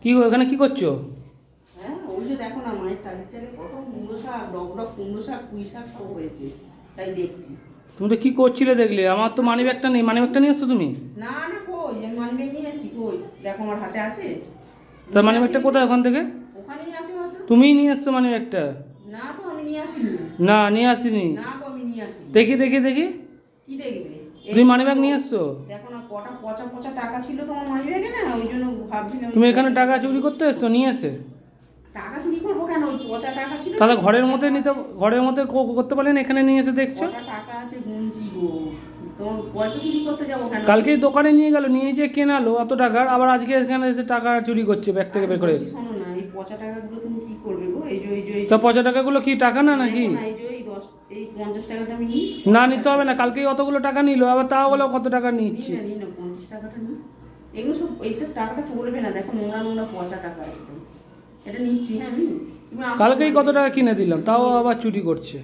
কি গো, এখানে কি করছো? হ্যাঁ, ওই যে দেখো না, মায়ের টালির চালে কত কুমড়ো শাক, ডগ ডগ কুমড়ো শাক, পুঁই শাক সব হয়েছে, তাই দেখছি। তুমি তো কি করছিলে দেখলে? আমার তো মানি ব্যাগটা নেই, মানি ব্যাগটা নিয়ে এসছো তুমি? না না, কই আমি মানিব্যাগ নিয়ে আসি, কই দেখো আমার হাতে আছে। তার নিয়ে মানি ব্যাগটা আসিনি কোথায় তো। ওখান থেকে? ওখানেই আছে হয়তো। তুমিই নিয়ে এসছো মানি ব্যাগটা? না তো, আমি নিয়ে আসিনি। না, নিয়ে আসিনি। না গো, আমি নিয়ে আসিনি। দেখি দেখি দেখি, কি দেখবে? তুমি মানি ব্যাগ নিয়ে এসছো? দেখো না, কটা পচা পচা টাকা ছিল তোমার মানিব্যাগে, না ওই জন্য ভাবছিলাম তুমি এখানে টাকা চুরি করতে এসছো নিয়ে এসে? টাকা চুরি করবো কেন? ওই পচা টাকা ছিল। তাহলে ঘরের মধ্যে নিতে, ঘরের মধ্যে করতে পারলেন, এখানে নিয়ে এসে দেখছো? কটা টাকা আছে গুনছি গো। তোমার পয়সা চুরি করতে যাবো কেন? কালকেই দোকানে নিয়ে গেল, নিয়ে যে কেনালো অত টাকার, আবার আজকে এখানে এসে টাকা চুরি করছে ব্যাগ থেকে বের করে। শোনো না, এই পচা টাকাগুলো তুমি কি করবে গো? এই যে এই যে এই তা পয়সা টাকাগুলো কি টাকা না নাকি? দেখো না, এই যে এই 10 এই 50 টাকাটা আমি নিই। না, নিতে হবে না, কালকেই অতগুলো টাকা নিল, আবার তাও বলো কত টাকা নিচ্ছি। নিই না 50 টাকাটা নিই। এগুলো সব, এইটা টাকাটা চলবে না, দেখো নোংরা নোংরা পচা টাকা একদম। এটা নিচ্ছি, হ্যাঁ আমি। তুমি আসো কালকেই না। কত টাকা কিনে দিলাম, তাও আবার চুরি করছে।